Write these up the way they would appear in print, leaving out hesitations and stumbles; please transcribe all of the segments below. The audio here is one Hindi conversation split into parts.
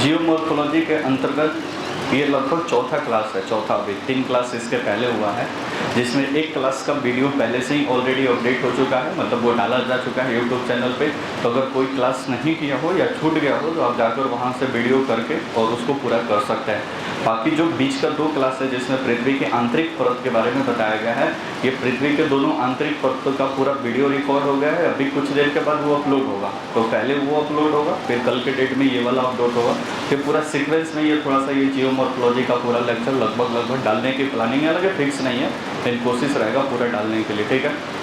जियोमॉर्फोलॉजी के अंतर्गत ये लगभग चौथा क्लास है, चौथा अभी 3 क्लास इसके पहले हुआ है, जिसमें एक क्लास का वीडियो पहले से ही ऑलरेडी अपडेट हो चुका है, मतलब वो डाला जा चुका है यूट्यूब चैनल पे। तो अगर कोई क्लास नहीं किया हो या छूट गया हो तो आप जाकर वहाँ से वीडियो करके और उसको पूरा कर सकते हैं। बाकी जो बीच का 2 क्लास है जिसमें पृथ्वी के आंतरिक परत के बारे में बताया गया है, ये पृथ्वी के दोनों आंतरिक परतों का पूरा वीडियो रिकॉर्ड हो गया है। अभी कुछ देर के बाद वो अपलोड होगा, तो पहले वो अपलोड होगा, फिर कल के डेट में ये वाला अपलोड होगा, फिर पूरा सीक्वेंस में ये थोड़ा सा ये जियोमॉर्फोलॉजी का पूरा लेक्चर लगभग डालने की प्लानिंग है, लगे फिक्स नहीं है, लेकिन कोशिश रहेगा पूरा डालने के लिए, ठीक है।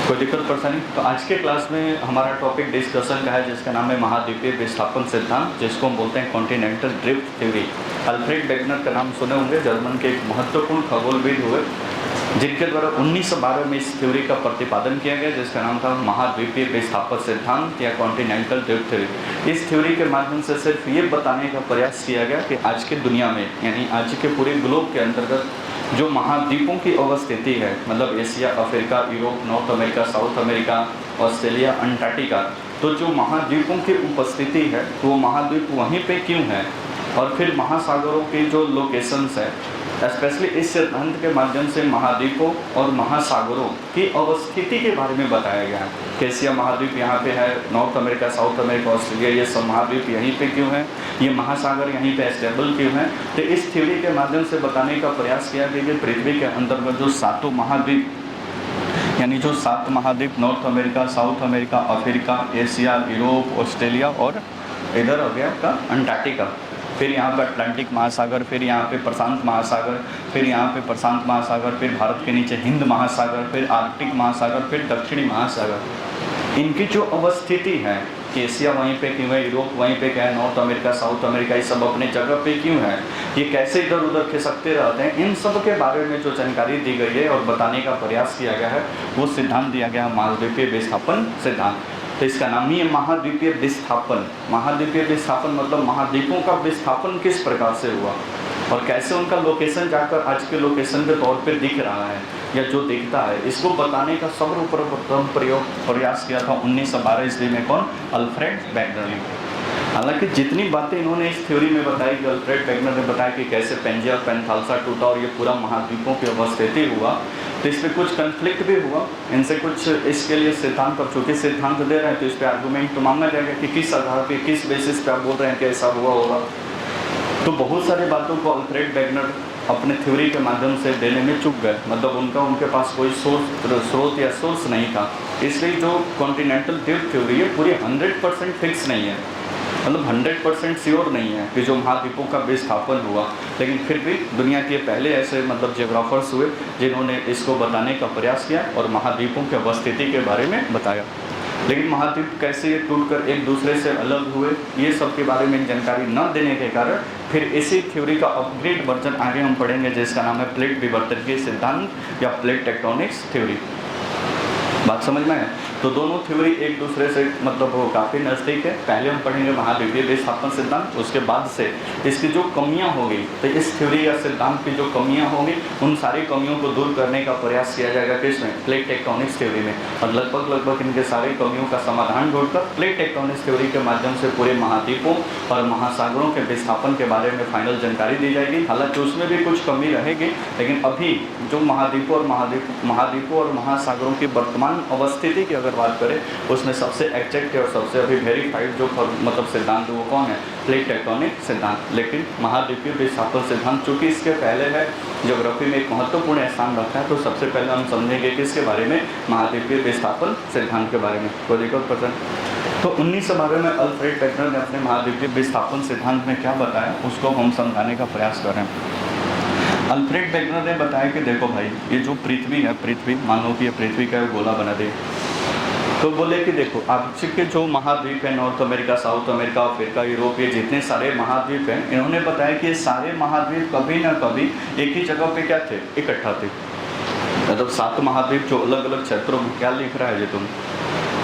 कोई दिक्कत परेशानी? तो आज के क्लास में हमारा टॉपिक डिस्कशन का है जिसका नाम है महाद्वीपीय विस्थापन सिद्धांत, जिसको हम बोलते हैं continental drift theory. Alfred Wegener का नाम सुने होंगे, जर्मन के एक महत्वपूर्ण खगोलविद हुए, जिनके द्वारा 1912 में इस थ्योरी का प्रतिपादन किया गया, जिसका नाम था महाद्वीपीय विस्थापन सिद्धांत या कॉन्टिनेंटल ड्रिफ्ट थ्योरी। इस थ्योरी के माध्यम से सिर्फ ये बताने का प्रयास किया गया कि आज की दुनिया में, यानी आज के पूरे ग्लोब के अंतर्गत जो महाद्वीपों की अवस्थिति है, मतलब Asia, Africa, Europe, north America, south America, Australia, Antarctica, तो जो महाद्वीपों की उपस्थिति है वो महाद्वीप वहीं पे क्यों है, और फिर महासागरों की जो लोकेशंस है, स्पेशली इस सिद्धांत के माध्यम से महाद्वीपों और महासागरों की अवस्थिति के बारे में बताया गया है। एशिया महाद्वीप यहाँ पे है, north America, south America, Australia, ये सब महाद्वीप यहीं पे क्यों है, ये महासागर यहीं पे स्टेबल क्यों है। तो इस थ्योरी के माध्यम से बताने का प्रयास किया गया कि पृथ्वी के अंतर्गत जो 7 महाद्वीप, यानी जो 7 महाद्वीप, north America, south America, Africa, Asia, Europe, Australia और इधर हो गया आपका अंटार्कटिका, फिर यहाँ पे अटलांटिक महासागर, फिर यहाँ पे प्रशांत महासागर, फिर यहाँ पे प्रशांत महासागर, फिर भारत के नीचे हिंद महासागर, फिर आर्कटिक महासागर, फिर दक्षिणी महासागर, इनकी जो अवस्थिति है, एशिया वहीं पे क्यों है, यूरोप वहीं पे क्या है, नॉर्थ अमेरिका, साउथ अमेरिका, ये सब अपने जगह पे क्यों है, ये कैसे इधर उधर खिसकते रहते हैं, इन सब के बारे में जो जानकारी दी गई है और बताने का प्रयास किया गया है, वो सिद्धांत दिया गया है महाद्वीपीय विस्थापन सिद्धांत। तो इसका नाम ही है महाद्वीपीय विस्थापन। महाद्वीपीय विस्थापन मतलब महाद्वीपों का विस्थापन किस प्रकार से हुआ और कैसे उनका लोकेशन जाकर आज के लोकेशन के तौर पे दिख रहा है या जो दिखता है, इसको बताने का सर्वप्रथम प्रयास किया था 1912 ईस्वी में। कौन? अल्फ्रेड वेगनर ने। हालांकि जितनी बातें इन्होंने इस थ्योरी में बताई कि अल्फ्रेड वेगनर ने बताया कि कैसे पेंजिया और पेंथालसा टूटा और ये पूरा महाद्वीपों की अवस्थिति हुआ, तो इस पर कुछ कन्फ्लिक्ट भी हुआ इनसे, कुछ इसके लिए सिद्धांत, पर चूँकि सिद्धांत दे रहे हैं तो इस पर आर्गूमेंट तो मांगा जाएगा कि किस आधार पे, किस बेसिस पे आप बोल रहे हैं कि ऐसा हुआ होगा। तो बहुत सारी बातों को अल्फ्रेड वेगनर अपने थ्योरी के माध्यम से देने में चूक गए, मतलब उनके पास कोई स्रोत या सोर्स नहीं था, इसलिए जो कॉन्टिनेंटल ड्रिफ्ट थ्योरी है पूरी 100% फिक्स नहीं है, मतलब 100% श्योर नहीं है कि जो महाद्वीपों का विस्थापन हुआ, लेकिन फिर भी दुनिया के पहले ऐसे मतलब जियोग्राफर्स हुए जिन्होंने इसको बताने का प्रयास किया और महाद्वीपों की अवस्थिति के बारे में बताया। लेकिन महाद्वीप कैसे ये टूटकर एक दूसरे से अलग हुए, ये सब के बारे में जानकारी न देने के कारण फिर इसी थ्योरी का अपग्रेड वर्जन आगे हम पढ़ेंगे, जिसका नाम है प्लेट विवर्तन सिद्धांत या प्लेट टेक्टोनिक्स थ्योरी। बात समझ में है? तो दोनों थ्योरी एक दूसरे से मतलब वो काफ़ी नज़दीक है। पहले हम पढ़ेंगे महाद्वीपीय विस्थापन सिद्धांत, उसके बाद से इसकी जो कमियां होगी, तो इस थ्योरी या सिद्धांत की जो कमियां होंगी उन सारी कमियों को दूर करने का प्रयास किया जाएगा किसमें? प्लेट टेक्टोनिक्स थ्योरी में। और लगभग इनके सारी कमियों का समाधान ढूंढकर प्लेट टेक्टोनिक्स थ्योरी के माध्यम से पूरे महाद्वीपों और महासागरों के विस्थापन के बारे में फाइनल जानकारी दी जाएगी। हालांकि उसमें भी कुछ कमी रहेगी, लेकिन अभी जो महाद्वीपों और महासागरों की वर्तमान अवस्थिति की अगर बात करें उसमें सबसे एग्जैक्ट और सबसे अभी वेरीफाइड जो मतलब सिद्धांत वो कौन है? प्लेट टेक्टोनिक सिद्धांत। लेकिन महाद्वीपीय विस्थापन सिद्धांत चूँकि इसके पहले है, ज्योग्राफी में एक महत्वपूर्ण स्थान रखता है, तो सबसे पहले हम समझेंगे किसके बारे में? महाद्वीपीय विस्थापन सिद्धांत के बारे में। कोई दिक्कत पसंद? तो 1912 में अल्फ्रेड वेगनर ने अपने महाद्वीपीय विस्थापन सिद्धांत में क्या बताया उसको हम समझाने का प्रयास कर रहे हैं। अल्फ्रेड वेगनर ने बताया कि देखो भाई, ये जो पृथ्वी है, पृथ्वी मान लो कि ये पृथ्वी का गोला बना दे, तो बोले कि देखो आज के जो महाद्वीप है, north America, south America, Africa, Europe, ये जितने सारे महाद्वीप हैं, इन्होंने बताया कि ये सारे महाद्वीप कभी ना कभी एक ही जगह पे क्या थे? इकट्ठा थे। मतलब 7 महाद्वीप जो अलग अलग क्षेत्रों में, क्या लिख रहा है ये तुम?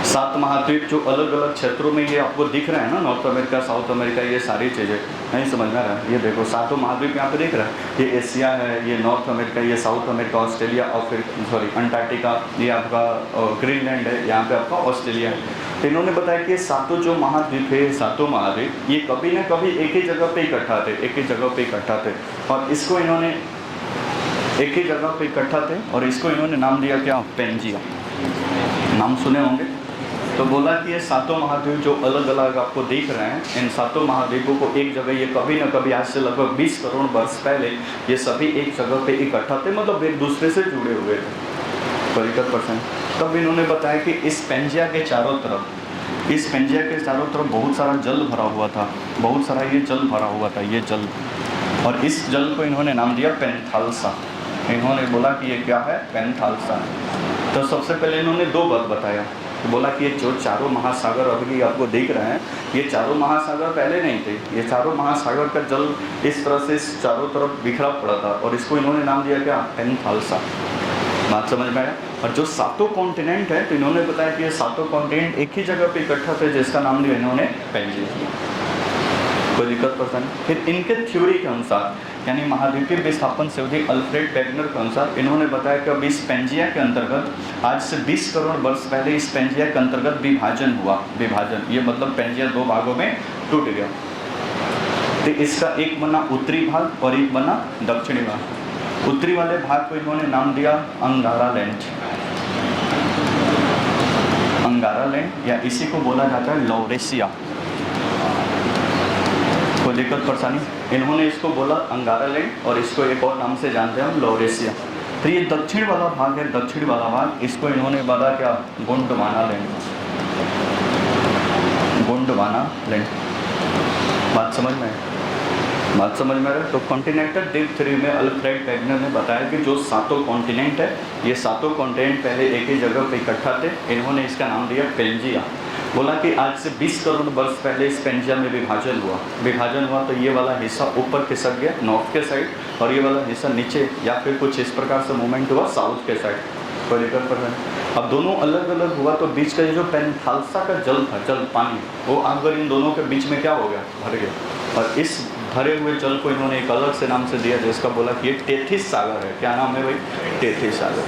7 महाद्वीप जो अलग अलग क्षेत्रों में ये आपको दिख रहा है ना, नॉर्थ अमेरिका, साउथ अमेरिका, ये सारी चीज़ें नहीं समझ में आ रहा है? ये देखो 7 महाद्वीप यहाँ पे दिख रहा है, ये एशिया है, ये नॉर्थ अमेरिका, ये साउथ अमेरिका, ऑस्ट्रेलिया, अंटार्कटिका, ये आपका ग्रीनलैंड है, यहाँ पे आपका ऑस्ट्रेलिया है। तो इन्होंने बताया कि सातों जो महाद्वीप है, सातों महाद्वीप, ये कभी ना कभी एक ही जगह पे इकट्ठा थे, एक ही जगह पे इकट्ठा थे, और इसको इन्होंने एक ही जगह पे इकट्ठा थे और इसको इन्होंने नाम दिया क्या, पेंजिया। नाम सुने होंगे। तो बोला कि ये सातों महाद्वीप जो अलग अलग आपको दिख रहे हैं, इन सातों महाद्वीपों को एक जगह, ये कभी ना कभी आज से लगभग 20 करोड़ वर्ष पहले ये सभी एक जगह पे इकट्ठा थे, मतलब एक दूसरे से जुड़े हुए थे 50%। तब इन्होंने बताया कि इस पेंजिया के चारों तरफ, इस पेंजिया के चारों तरफ बहुत सारा जल भरा हुआ था, बहुत सारा ये जल भरा हुआ था, ये जल, और इस जल को इन्होंने नाम दिया पेंथालसा। इन्होंने बोला कि ये क्या है, पेंथालसा। तो सबसे पहले इन्होंने दो बात बताया, तो बोला कि ये जो चारों महासागर अभी आपको दिख रहे हैं, ये चारों महासागर पहले नहीं थे, ये चारों महासागर का जल इस तरह से चारों तरफ बिखरा पड़ा था, और इसको इन्होंने नाम दिया क्या, पेंथालसा। बात समझ में आया। और जो सातों कॉन्टिनेंट है, तो इन्होंने बताया कि ये सातों कॉन्टिनेंट एक ही जगह पे इकट्ठा थे, जिसका नाम दिया इन्होंने पेंजिया। कोई दिक्कत परेशानी। फिर इनके थ्योरी के अनुसार, यानी महाद्वीपीय विस्थापन शोधी अल्फ्रेड वेगनर के अनुसार, इन्होंने बताया कि अब इस पेंजिया के अंतर्गत आज से 20 करोड़ वर्ष पहले इस पेंजिया के अंतर्गत विभाजन हुआ। विभाजन, ये मतलब पेंजिया दो भागों में टूट गया। तो इसका एक बना उत्तरी भाग और एक बना दक्षिणी भाग। उत्तरी वाले भाग को इन्होंने नाम दिया अंगारा लैंड, अंगारा लैंड, या इसी को बोला जाता है लौरेशिया। कोई दिक्कत परेशानी। इन्होंने इसको बोला अंगारा लैंड, और इसको एक और नाम से जानते हैं हम, लौरेशिया। तो ये दक्षिण वाला भाग है, दक्षिण वाला भाग, इसको इन्होंने बोला क्या, गोंडवाना लैंड, गोंडवाना लैंड। बात समझ में है, बात समझ में आ रहा है। तो कॉन्टिनेंटल द्वीप थ्योरी में अल्फ्रेड वेगनर ने बताया कि जो सातों कॉन्टिनेंट है, ये सातों कॉन्टिनेंट पहले एक ही जगह पे इकट्ठा थे, इन्होंने इसका नाम दिया पेंजिया। बोला कि आज से 20 करोड़ वर्ष पहले इस पेंजिया में विभाजन हुआ। विभाजन हुआ तो ये वाला हिस्सा ऊपर खिसक गया नॉर्थ के साइड, और ये वाला हिस्सा नीचे, या फिर कुछ इस प्रकार से मूवमेंट हुआ साउथ के साइड। कोई दिक्कत पर नहीं। अब दोनों अलग अलग हुआ तो बीच का ये जो पेंथालसा का जल था, जल पानी, वो आकर इन दोनों के बीच में क्या हो गया, भर गया, और इस भरे हुए जल को इन्होंने एक अलग से नाम से दिया, जिसका बोला कि ये टेथिस सागर है। क्या नाम है भाई, टेथिस सागर।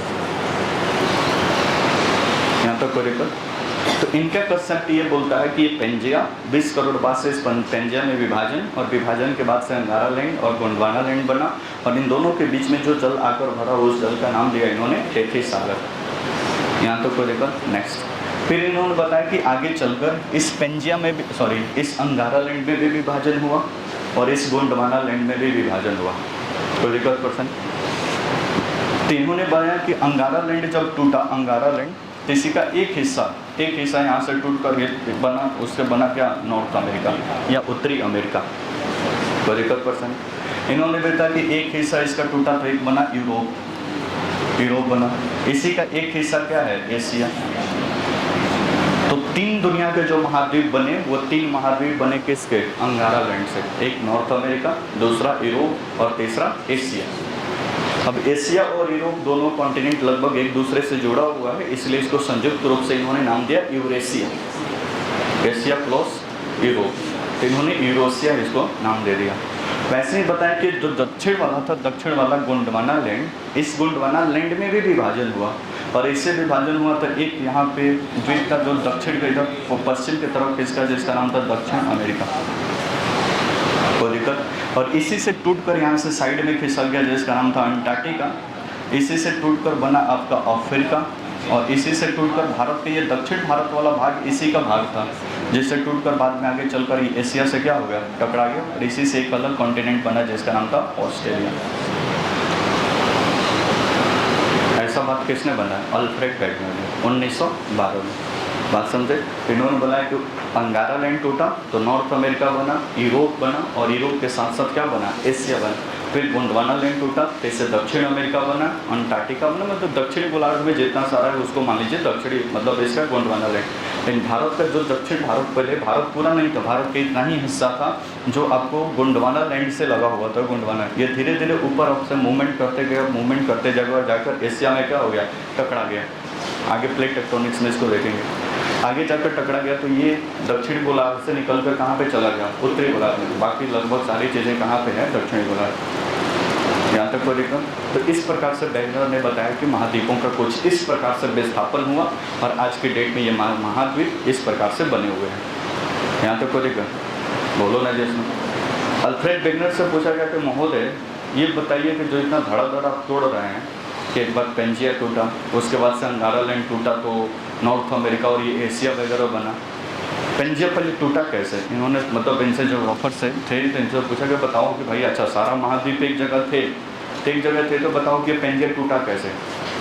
यहाँ तक कोई दिक्कत। तो इनका कंसेप्ट ये बोलता है कि ये पेंजिया 20 करोड़ बाद से इस पेंजिया में विभाजन, और विभाजन के बाद से अंगारा लैंड और गोंडवाना लैंड बना, और इन दोनों के बीच में जो जल आकर भरा, उस जल का नाम दिया इन्होंने टेथिस सागर। यहाँ तो कोई दिक्कत। नेक्स्ट, फिर इन्होंने बताया कि आगे चलकर इस पेंजिया में भी, सॉरी, इस अंगारा लैंड में भी विभाजन हुआ, और इस गोंडवाना लैंड में भी विभाजन हुआ। कोई दिक्कत पर्सन। तो इन्होंने बताया कि अंगारा लैंड जब टूटा, अंगारा लैंड, तो इसी का एक हिस्सा यहाँ से टूट कर बना, उससे बना क्या, नॉर्थ अमेरिका या उत्तरी अमेरिका। कोई दिक्कत पर्सन। इन्होंने बताया कि एक हिस्सा इसका टूटा तो एक बना यूरोप, यूरोप बना। इसी का एक हिस्सा क्या है, एशिया। तो तीन दुनिया के जो महाद्वीप बने, वो तीन महाद्वीप बने किसके, अंगारा लैंड से। एक नॉर्थ अमेरिका, दूसरा यूरोप, और तीसरा एशिया। अब एशिया और यूरोप दोनों कॉन्टिनेंट लगभग एक दूसरे से जुड़ा हुआ है, इसलिए इसको संयुक्त रूप से इन्होंने नाम दिया यूरेशिया। एशिया प्लस यूरोप, तो इन्होंने यूरोशिया इसको नाम दे दिया। वैसे ही बताया कि जो दक्षिण वाला था, दक्षिण वाला गोंडवाना लैंड, इस गोंडवाना लैंड में भी विभाजन हुआ, और इससे विभाजन हुआ तो एक यहाँ पे द्वीप का जो दक्षिण की तरफ, वो पश्चिम की तरफ किसका, जिसका नाम था दक्षिण अमेरिका। कोई दिक्कत। और इसी से टूटकर यहाँ से साइड में खिसक गया, जिसका नाम था अंटार्कटिका। इसी से टूटकर बना आपका अफ्रीका, और इसी से टूटकर भारत के ये दक्षिण भारत वाला भाग इसी का भाग था, जिससे टूटकर बाद में आगे चलकर ये एशिया से क्या हो गया, टकरा गया, और इसी से एक अलग कॉन्टिनेंट बना, जिसका नाम था ऑस्ट्रेलिया। ऐसा बात किसने बनाया, अल्फ्रेड वेगनर ने 1912 में। बात समझे। इन्होंने बोला कि अंगारा लैंड टूटा तो नॉर्थ अमेरिका बना, यूरोप बना, और यूरोप के साथ साथ क्या बना, एशिया बना। फिर गोंडवाना लैंड टूटा तो इससे दक्षिण अमेरिका बना, अंटार्कटिका बना, मतलब दक्षिणी गोलार्ध में जितना सारा है उसको मान लीजिए दक्षिणी, मतलब इसका गोंडवाना लैंड। लेकिन भारत का जो दक्षिण भारत, पहले भारत पूरा नहीं था, भारत का इतना ही हिस्सा था जो आपको गोंडवाना लैंड से लगा हुआ था। गोंडवाना ये धीरे धीरे ऊपर आपसे मूवमेंट करते गए, मूवमेंट करते जगह जाकर एशिया में क्या हो गया, टकरा गया। आगे प्लेट टेक्टोनिक्स में इसको देखेंगे। आगे जाकर टकरा गया तो ये दक्षिणी गोलार्ध से निकल कर कहाँ पे चला गया, उत्तरी गोलार्ध में। बाकी लगभग सारी चीज़ें कहाँ पे है, दक्षिणी गोलार्ध। यहाँ तक कोई दिक्कत? तो इस प्रकार से वैगनर ने बताया कि महाद्वीपों का कुछ इस प्रकार से विस्थापन हुआ और आज की डेट में ये महाद्वीप इस प्रकार से बने हुए हैं। यहाँ तक कोई दिक्कत? बोलो ना जिसमें। अल्फ्रेड वैगनर से पूछा गया कि महोदय ये बताइए कि जो इतना धड़ाधड़ आप तोड़ रहे हैं कि एक बार पेंजिया टूटा, उसके बाद से अंगारालैंड टूटा तो नॉर्थ अमेरिका और ये एशिया वगैरह बना, पेंजिया पहले टूटा कैसे? इन्होंने मतलब इनसे जो ऑफर से थे इनसे पूछा कि बताओ कि भाई अच्छा सारा महाद्वीप एक जगह थे तो बताओ कि पेंजिया टूटा कैसे,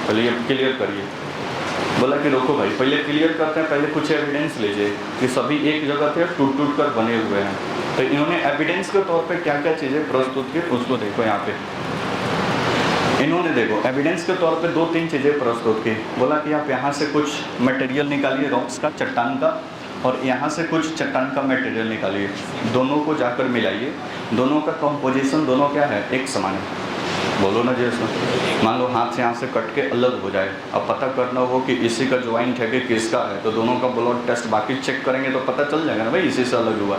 पहले ये क्लियर करिए। बोला कि रोको भाई पहले क्लियर करते हैं, पहले कुछ एविडेंस लीजिए कि सभी एक जगह थे टूट कर बने हुए हैं। तो इन्होंने एविडेंस के तौर पे क्या क्या चीज़ें प्रस्तुत की उसको देखो। यहाँ पे इन्होंने देखो एविडेंस के तौर पे 2-3 चीज़ें प्रस्तुत की। बोला कि आप यहाँ से कुछ मटेरियल निकालिए रॉक्स का, चट्टान का, और यहाँ से कुछ चट्टान का मटेरियल निकालिए, दोनों को जाकर मिलाइए, दोनों का कंपोजिशन दोनों क्या है, एक समान है। बोलो ना जैसे मान लो हाथ से यहाँ से कट के अलग हो जाए, अब पता करना हो कि इसी का ज्वाइंट है कि किसका है, तो दोनों का ब्लड टेस्ट बाकी चेक करेंगे तो पता चल जाएगा ना भाई इसी से अलग हुआ।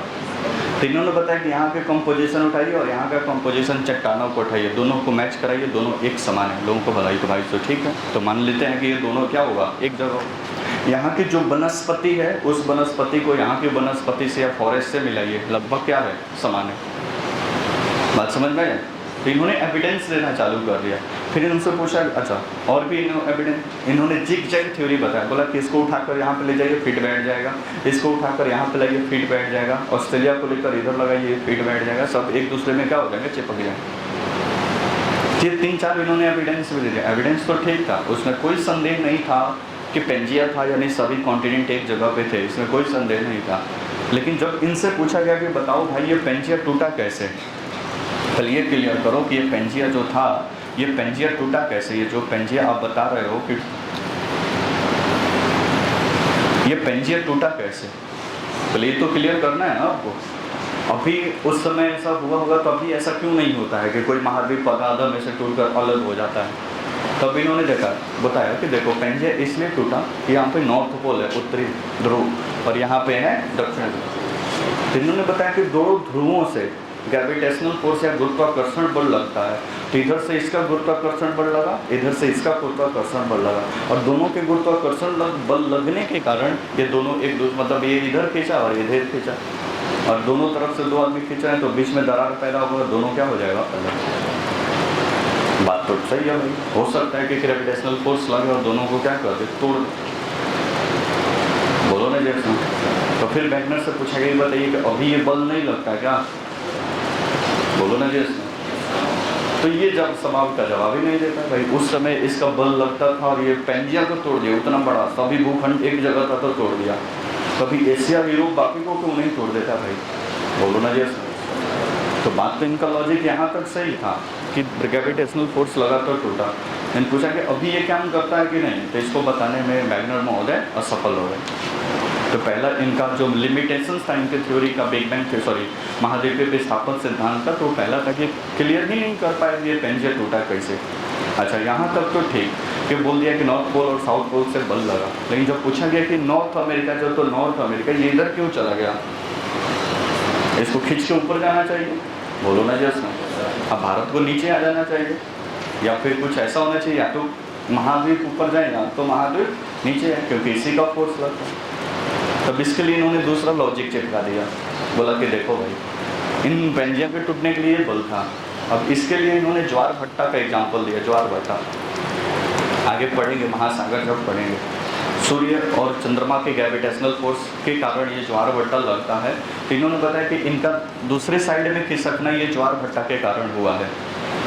तो इन्होंने बताया कि यहाँ के कंपोजिशन उठाइए और यहाँ का कंपोजिशन चट्टानों को उठाइए, दोनों को मैच कराइए, दोनों एक समान है। लोगों को भलाई तो भाई तो ठीक है, तो मान लेते हैं कि ये दोनों क्या होगा, एक जगह। यहाँ की जो वनस्पति है उस वनस्पति को यहाँ की वनस्पति से या फॉरेस्ट से मिलाइए, लगभग क्या है, समान है। बात समझ में आए? तो इन्होंने एविडेंस देना चालू कर दिया। फिर इनसे पूछा अच्छा और भी एविडेंस, इन्होंने जिग जैग थ्योरी बताया। बोला कि इसको उठाकर यहाँ पे ले जाइए फिट बैठ जाएगा, इसको उठाकर यहाँ पे लाइए फिट बैठ जाएगा, ऑस्ट्रेलिया को लेकर इधर लगाइए फिट बैठ जाएगा, सब एक दूसरे में क्या हो जाएंगे, चिपक जाएंगे। ये 3-4 इन्होंने एविडेंस भी दे दिया। एविडेंस तो ठीक था, उसमें कोई संदेह नहीं था कि पेंजिया था, यानी सभी कॉन्टिनेंट एक जगह पे थे, इसमें कोई संदेह नहीं था। लेकिन जब इनसे पूछा गया कि बताओ भाई ये पेंजिया टूटा कैसे, पहले ये क्लियर करो कि ये पेंजिया जो था ये पेंजिया टूटा कैसे, ये जो पेंजिया आप बता रहे हो कि ये पेंजिया टूटा कैसे, पहले ये तो क्लियर करना है ना आपको। अभी उस समय ऐसा हुआ होगा तो अभी ऐसा क्यों नहीं होता है कि कोई महाद्वीप पगाधा में से टूटकर अलग हो जाता है। तब इन्होंने बताया कि देखो पेंजिया इसलिए टूटा कि यहाँ पे नॉर्थ पोल है, उत्तरी ध्रुव, और यहाँ पे है दक्षिण ध्रुव। तो इन्होंने बताया कि दोनों ध्रुवों से ग्रेविटेशनल फोर्स या गुरुत्वाकर्षण बल लगता है, तो इधर से इसका गुरुत्वाकर्षण बल लगा, इधर से इसका गुरुत्वाकर्षण बल लगा, और दोनों के गुरुत्वाकर्षण बल लगने के कारण ये दोनों एक दूसरे मतलब ये इधर खींचा और इधर खींचा, और दोनों तरफ से 2 आदमी खींच रहे हैं तो बीच में दरार पैदा होगा, दोनों क्या हो जाएगा अलग। बात तो सही है भाई, हो सकता है कि ग्रेविटेशनल फोर्स लगे और दोनों को क्या कर दे, तोड़। बोलो ना जैसे। तो फिर वैगनर से पूछा गया बताइए कि अभी ये बल नहीं लगता क्या, बोलो ना जैसे। तो ये जब सवाल का जवाब ही नहीं देता भाई, उस समय इसका बल लगता था और ये पेंजिया को तोड़ दिया, उतना बड़ा सभी भूखंड एक जगह था तो तोड़ दिया, कभी एशिया यूरोप बाकी को क्यों नहीं तोड़ देता भाई, बोलो ना जैसे। तो बात तो इनका लॉजिक यहाँ तक सही था कि ग्रेविटेशनल फोर्स लगा तो टूटा। मैंने पूछा कि अभी ये काम करता है कि नहीं, तो इसको बताने में वैगनर महोदय असफल हो गए। तो पहला इनका जो लिमिटेशंस था इनके थ्योरी का, बिग बैंग महाद्वीपीय विस्थापन सिद्धांत का, तो पहला था कि क्लियर ही नहीं कर पाए ये पेंजिया टूटा कैसे। अच्छा यहाँ तक तो ठीक कि बोल दिया कि नॉर्थ पोल और साउथ पोल से बल लगा, लेकिन जब पूछा गया कि नॉर्थ अमेरिका जो, तो नॉर्थ अमेरिका ये इधर क्यों चला गया, इसको खींच के ऊपर जाना चाहिए, बोलो ना जैसे। अब भारत को नीचे आ जाना चाहिए, या फिर कुछ ऐसा होना चाहिए, या तो महाद्वीप ऊपर जाएगा तो महाद्वीप नीचे है, क्योंकि इसी का फोर्स लगता है। तब इसके लिए इन्होंने दूसरा लॉजिक चिपका दिया, बोला कि देखो भाई इन पेंजिया के टूटने के लिए बल था। अब इसके लिए इन्होंने ज्वार भट्टा का एग्जाम्पल दिया, ज्वार भट्टा आगे पढ़ेंगे, महासागर जब पढ़ेंगे। सूर्य और चंद्रमा के ग्रेविटेशनल फोर्स के कारण ये ज्वार भट्टा लगता है, तो इन्होंने बताया कि इनका दूसरे साइड में खिसकना ये ज्वार भट्टा के कारण हुआ है।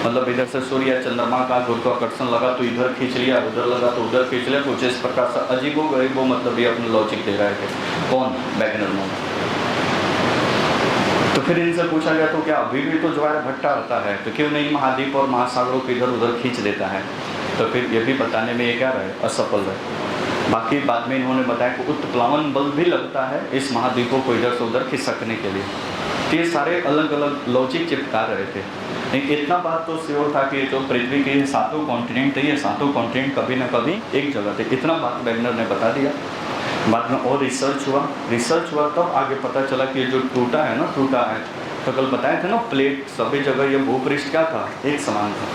मतलब इधर से सूर्य चंद्रमा का गुरुत्वाकर्षण लगा तो इधर खींच लिया, उधर लगा तो उधर खींच लिया, कुछ इस प्रकार से अजीबो-गरीबो मतलब ये अपना लॉजिक दे रहे थे। कौन? वैगनर महोदय। तो फिर इनसे पूछा गया तो क्या अभी भी तो ज्वार भट्टा आता है, तो क्यों नहीं महाद्वीप और महासागरों को इधर उधर खींच देता है, तो फिर ये भी बताने में ये क्या रहे, असफल रहे। बाकी बाद में इन्होंने बताया कि उत्प्लावन बल भी लगता है इस महाद्वीपों को इधर से उधर खिसकने के लिए। तो ये सारे अलग अलग लॉजिक चिपका रहे थे। लेकिन इतना बात तो श्योर था कि जो पृथ्वी के 7 कॉन्टिनेंट थे, ये 7 कॉन्टिनेंट कभी ना कभी एक जगह थे, इतना बात वैगनर ने बता दिया। बाद में और रिसर्च हुआ तब आगे पता चला कि जो टूटा है तो कल बताया था ना, प्लेट सभी जगह ये भूपृष्ठ क्या था, एक समान था।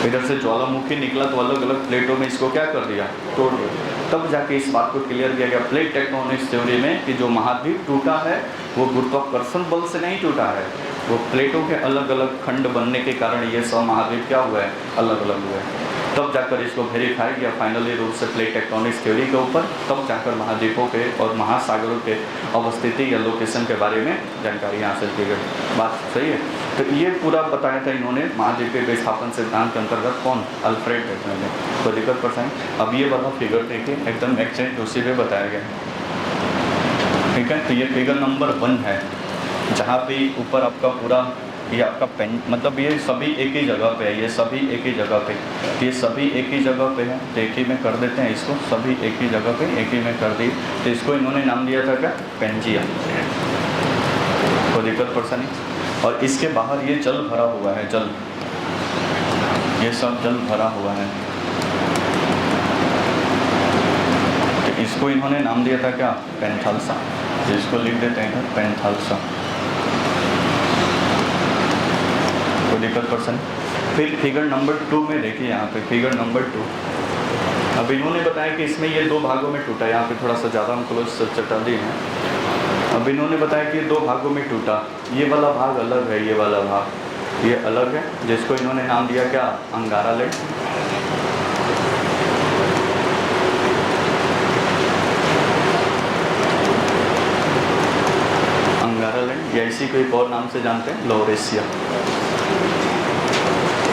इधर से ज्वालामुखी निकला तो अलग अलग प्लेटों में इसको क्या कर दिया, तोड़ दिया। तब जाके इस बात को क्लियर किया गया प्लेट टेक्टोनिक्स थ्योरी में कि जो महाद्वीप टूटा है वो गुरुत्वाकर्षण बल से नहीं टूटा है, वो प्लेटों के अलग अलग खंड बनने के कारण ये सब महाद्वीप क्या हुआ है, अलग अलग हुए हैं। तब जाकर इसको वेरीफाई किया फाइनली रूप से प्लेट टेक्टोनिक्स थ्योरी के ऊपर, तब जाकर महाद्वीपों के और महासागरों के अवस्थिति या लोकेशन के बारे में जानकारी हासिल की गई। बात सही है। तो ये पूरा बताया था इन्होंने महाद्वीपीय विस्थापन सिद्धांत के अंतर्गत, कौन, अल्फ्रेड बेकनर ने। तो दिक्कत परसेंट। अब ये वाला फिगर देखिए एकदम एक्सचेंज उसी पे बताया गया है, ठीक है। तो ये फिगर नंबर 1 है, जहाँ पे ऊपर आपका पूरा ये आपका पेन, मतलब ये सभी एक ही जगह पे है, ये सभी एक ही जगह पे, ये सभी एक ही जगह पे है। तो एक ही में कर देते हैं इसको, सभी एक ही जगह पे एक ही में कर दी। तो इसको इन्होंने नाम दिया था क्या, पेंजिया। कोई दिक्कत परेशानी नहीं। और इसके बाहर ये जल भरा हुआ है, जल, ये सब जल भरा हुआ है। तो इसको इन्होंने नाम दिया था क्या, पेंथालसा। तो इसको लिख देते हैं पेंथालसा। दिक्कत पर्सन। फिर फिगर नंबर 2 में देखिए, यहाँ पे फिगर नंबर 2। अब इन्होंने बताया कि इसमें ये 2 भागों में टूटा, यहाँ पे थोड़ा सा ज़्यादा हम क्लोज चटा दिए हैं। अब इन्होंने बताया कि 2 भागों में टूटा, ये वाला भाग अलग है, ये वाला भाग ये अलग है, जिसको इन्होंने नाम दिया क्या, अंगारा लैंड। अंगारा लैंड, या इसी को एक और नाम से जानते हैं, लॉरेशिया।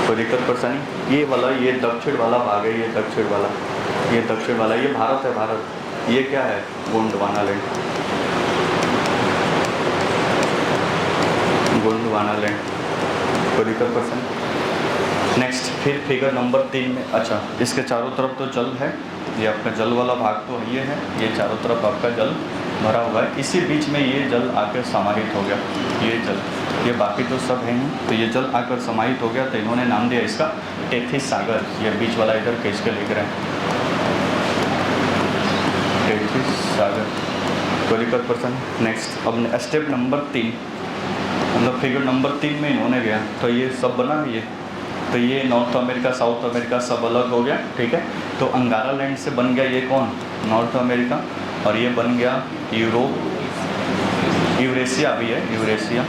कोई दिक्कत परेशानी। ये वाला, ये दक्षिण वाला भाग है, ये दक्षिण वाला, ये दक्षिण वाला, ये भारत है, भारत। ये क्या है, गोंडवाना लैंड, गोंडवाना लैंड। कोई दिक्कत परेशानी। नेक्स्ट फिर फिगर नंबर 3 में, अच्छा इसके चारों तरफ तो जल है, ये आपका जल वाला भाग तो ये है, ये चारों तरफ आपका जल भरा हुआ है। इसी बीच में ये जल आकर समाहित हो गया, ये जल, ये बाकी तो सब है ही, तो ये जल आकर समाहित हो गया। तो इन्होंने नाम दिया इसका टेथिस सागर। ये बीच वाला इधर खींच के लिख रहे हैं, टेथिस सागर। कोई दिक्कत पर्सन। नेक्स्ट अब स्टेप नंबर 3, मतलब फिगर नंबर 3 में इन्होंने गया, तो ये सब बना है ये, तो ये नॉर्थ अमेरिका, साउथ अमेरिका सब अलग हो गया, ठीक है। तो अंगारा लैंड से बन गया ये कौन, नॉर्थ अमेरिका, और ये बन गया यूरोप, यूरेशिया भी है, यूरेशिया,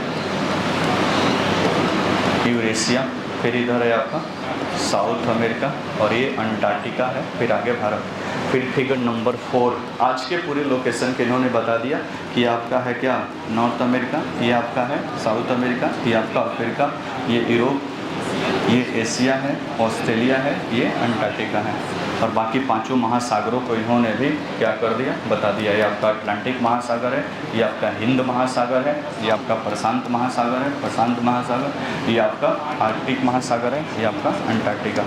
यूरेशिया। फिर इधर है आपका साउथ अमेरिका, और ये अंटार्कटिका है। फिर आगे भारत। फिर फिगर नंबर 4, आज के पूरे लोकेशन के इन्होंने बता दिया कि आपका है क्या, नॉर्थ अमेरिका, ये आपका है साउथ अमेरिका, ये आपका अफ्रीका, ये यूरोप, ये एशिया है, ऑस्ट्रेलिया है, ये अंटार्कटिका है। और बाकी 5 महासागरों को इन्होंने भी क्या कर दिया, बता दिया। ये आपका अटलांटिक महासागर है, ये आपका हिंद महासागर है, ये आपका प्रशांत महासागर है, प्रशांत महासागर, ये आपका आर्कटिक महासागर है, ये आपका अंटार्कटिका।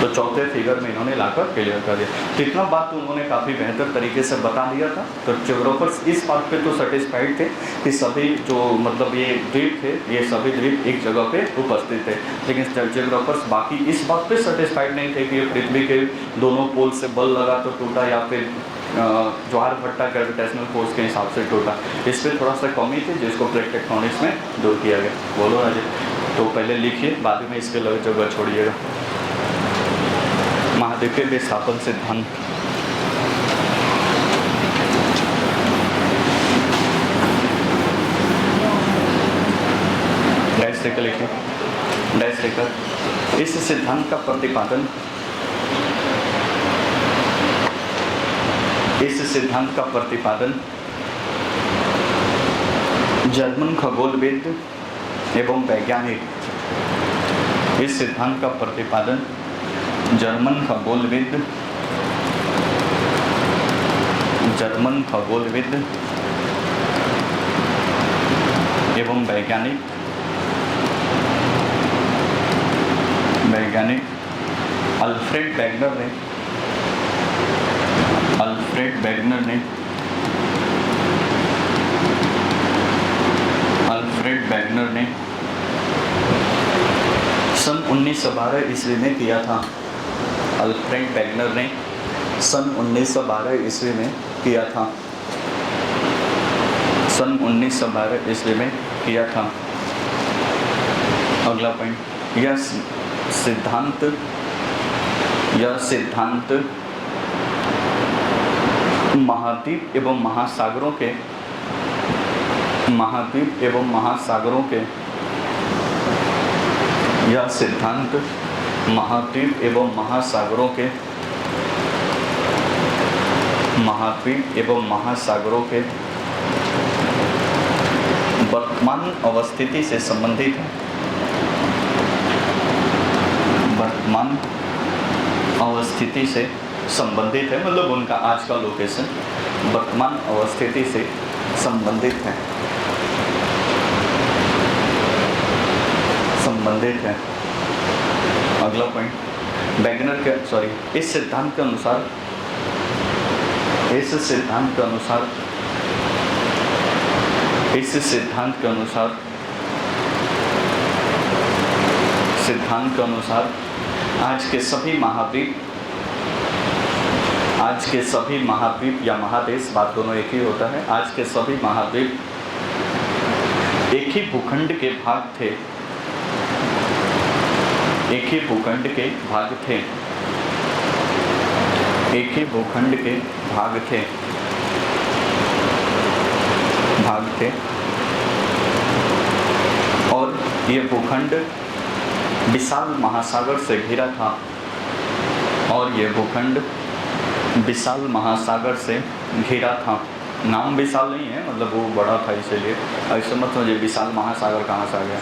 तो चौथे फिगर में इन्होंने लाकर क्लियर कर दिया। तो इतना बात तो उन्होंने काफ़ी बेहतर तरीके से बता दिया था। तो ज्योग्राफर्स इस बात पे तो सेटिस्फाइड थे कि सभी जो मतलब ये द्वीप थे, ये सभी द्वीप एक जगह पे उपस्थित थे। लेकिन ज्योग्राफर्स बाकी इस बात पे सेटिस्फाइड नहीं थे कि ये पृथ्वी के दोनों पोल से बल लगा तो टूटा, या फिर ज्वार भट्टा ग्रेविटेशनल फोर्स के हिसाब से टूटा। इस पर थोड़ा सा कमी थी, जिसको प्लेट टेक्टोनिक्स में दूर किया गया। बोलो ना जी। तो पहले लिखिए, बाद में इसके लगे जगह छोड़िएगा। महाद्वीपीय विस्थापन सिद्धांत। डैश देकर लिखिए, डैश देकर। इस सिद्धांत का प्रतिपादन, इस सिद्धांत का प्रतिपादन जर्मन खगोलविद एवं वैज्ञानिक, इस सिद्धांत का प्रतिपादन जर्मन खगोलविद, जर्मन खगोलविद एवं वैज्ञानिक, अल्फ्रेड वेगनर ने, अल्फ्रेड वेगनर ने, अल्फ्रेड वेगनर ने सन 1912 ईस्वी में किया था। अल्फ्रेड वेगनर ने सन 1912 ईस्वी में किया था। सन 1912 ईस्वी में किया था। अगला पॉइंट, यह सिद्धांत महाद्वीप एवं महासागरों के यह सिद्धांत महाद्वीप एवं महासागरों के वर्तमान अवस्थिति से संबंधित है। वर्तमान अवस्थिति से संबंधित है मतलब उनका आज का लोकेशन वर्तमान अवस्थिति से संबंधित है। अगला पॉइंट, इस सिद्धांत के अनुसार आज के सभी महाद्वीप या महादेश, बात दोनों एक ही होता है, आज के सभी महाद्वीप एक ही भूखंड के भाग थे। और ये भूखंड विशाल महासागर से घिरा था। नाम विशाल नहीं है मतलब वो बड़ा था, इसलिए ऐसे मत समझिए विशाल महासागर कहाँ से आ गया।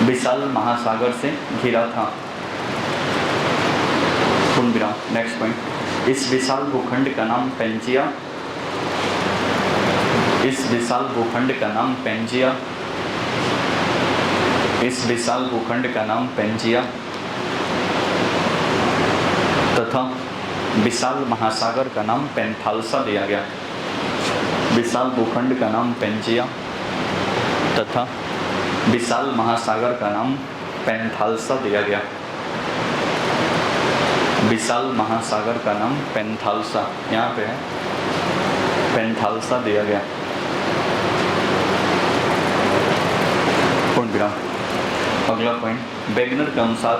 विशाल महासागर से घिरा था। नेक्स्ट पॉइंट, इस विशाल भूखंड का नाम पेंजिया तथा विशाल महासागर का नाम पेंथालसा दिया गया। विशाल भूखंड का नाम पेंजिया तथा विशाल महासागर का नाम पेंथालसा दिया गया। विशाल महासागर का नाम पेंथालसा, यहाँ पे है, पेंथालसा दिया गया। पूर्ण विराम। अगला पॉइंट, वेगनर के अनुसार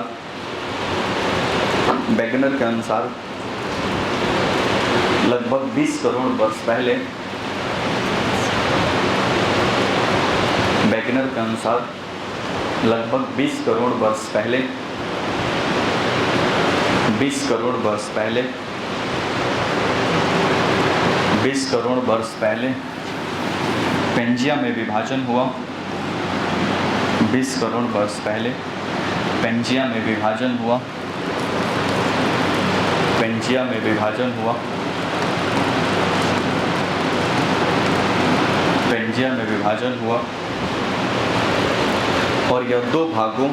लगभग 20 करोड़ वर्ष पहले लगभग 20 करोड़ वर्ष पहले पेंजिया में विभाजन हुआ। 20 करोड़ वर्ष पहले पेंजिया में विभाजन हुआ। और यह दो भागों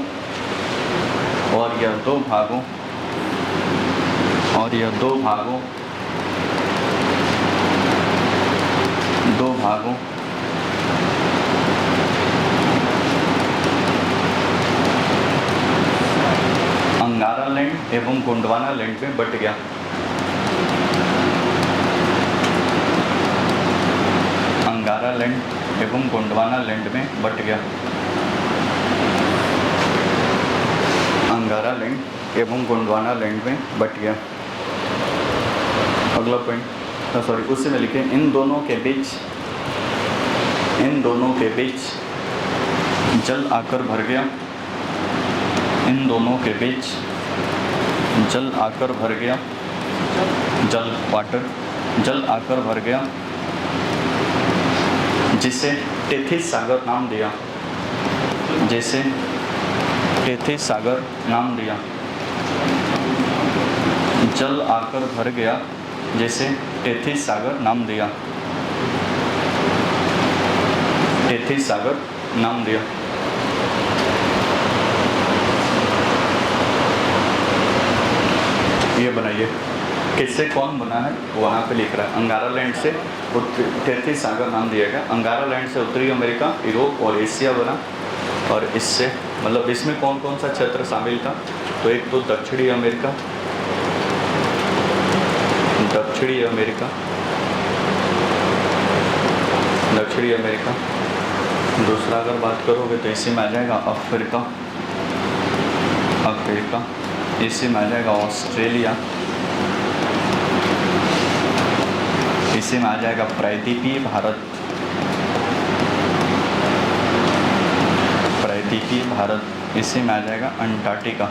अंगारा लैंड एवं गोंडवाना लैंड में बट गया। अंगारा लैंड एवं गोंडवाना लैंड में बट गया। अगला पॉइंट, उसी में लिखे, इन दोनों के बीच जल आकर भर गया। जल आकर भर गया जिसे टेथिस सागर नाम दिया। जल आकर भर गया जैसे टेथिस सागर नाम दिया। ये बनाइए, किससे कौन बना है वहाँ पे लिख रहा है। अंगारा लैंड से टेथिस सागर नाम दिया गया। अंगारा लैंड से उत्तरी अमेरिका, यूरोप और एशिया बना। और इससे मतलब इसमें कौन कौन सा क्षेत्र शामिल था, तो एक तो दक्षिणी अमेरिका, दक्षिणी अमेरिका। दूसरा अगर बात करोगे तो इसी में आ जाएगा अफ्रीका, इसी में आ जाएगा ऑस्ट्रेलिया, इसी में आ जाएगा प्रायद्वीपीय भारत, इसी में आ जाएगा अंटार्कटिका,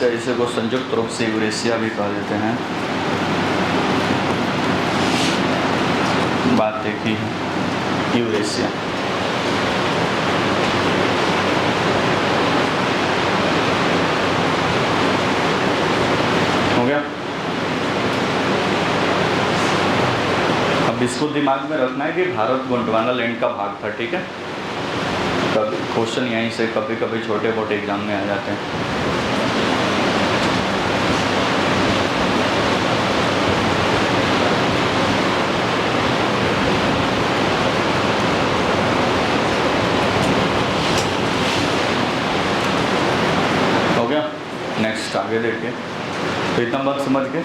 इसे को संयुक्त रूप से यूरेशिया भी कह देते हैं। बात एक ही है, यूरेशिया। हो गया। अब इसको दिमाग में रखना है कि भारत गोंडवाना लैंड का भाग था, ठीक है। कभी क्वेश्चन यहीं से कभी कभी छोटे मोटे एग्जाम में आ जाते हैं। नेक्स्ट आगे देखिए। तो इतना बात समझ के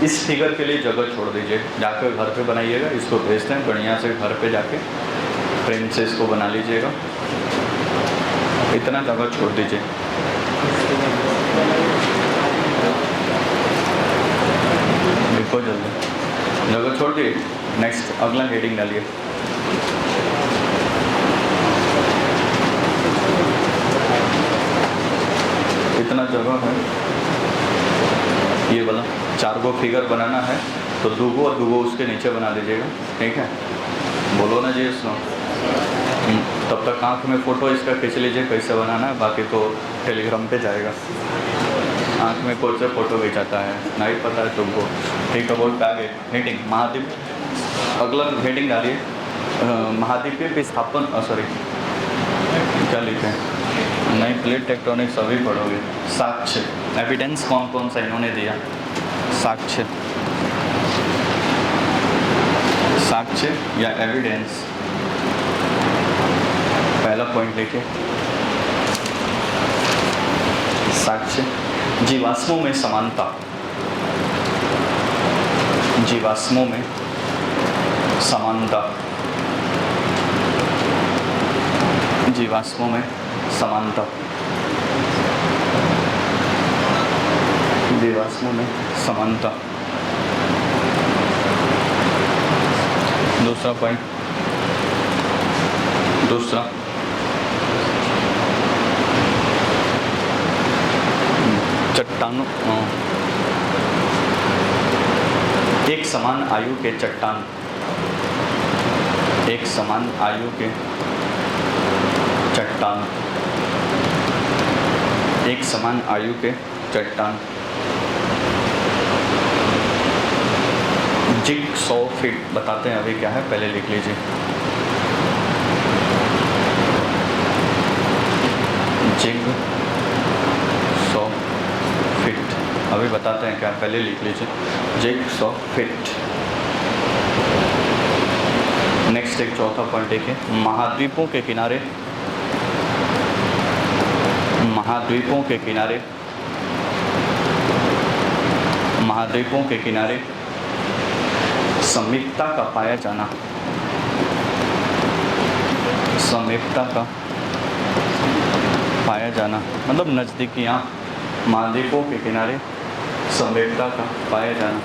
इस फिगर के लिए जगह छोड़ दीजिए, जाकर घर पे बनाइएगा। इसको भेजते हैं बढ़िया से, घर पे जाके फ्रेम से इसको बना लीजिएगा। इतना जगह छोड़ दीजिए। देखो जल्दी जगह छोड़ दिए। नेक्स्ट अगला हेडिंग डालिए। इतना जगह है, ये वाला 4 गो फिगर बनाना है तो 2 गो और 2 गो उसके नीचे बना दीजिएगा, ठीक है। बोलो ना जी सुनो। तब तक आँख में फ़ोटो इसका खींच लीजिए कैसे बनाना है, बाकी तो टेलीग्राम पे जाएगा। आँख में कौन से फ़ोटो खींचाता है नहीं पता है तुमको, ठीक है। बोल आगे हेडिंग महाद्वीप, अगला हेडिंग डालिए महाद्वीपीय विस्थापन, सॉरी क्या लिखे नहीं, प्लेट टेक्टोनिक्स अभी पढ़ोगे। साक्ष्य, एविडेंस कौन कौन सा इन्होंने दिया। साक्ष्य या एविडेंस, पहला पॉइंट लिखिए। साक्ष्य, जीवाश्मों में समानता, जीवाश्मों में समानता, जीवाश्मों में समानता, जीवाश्मों में समानता। दूसरा पॉइंट, दूसरा चट्टानों, एक समान आयु के चट्टान, एक समान आयु के चट्टान, एक समान आयु के चट्टान। जिगसॉ फिट बताते हैं अभी क्या है, पहले लिख लीजिए। जिगसॉ फिट अभी बताते हैं क्या, पहले लिख लीजिए। Jigsaw fit. नेक्स्ट एक चौथा पॉइंट देखिए, महाद्वीपों के किनारे, महाद्वीपों के किनारे, महाद्वीपों के किनारे समीपता का पाया जाना, समीपता का पाया जाना मतलब नज़दीकियाँ, महाद्वीपों के किनारे समीपता का पाया जाना।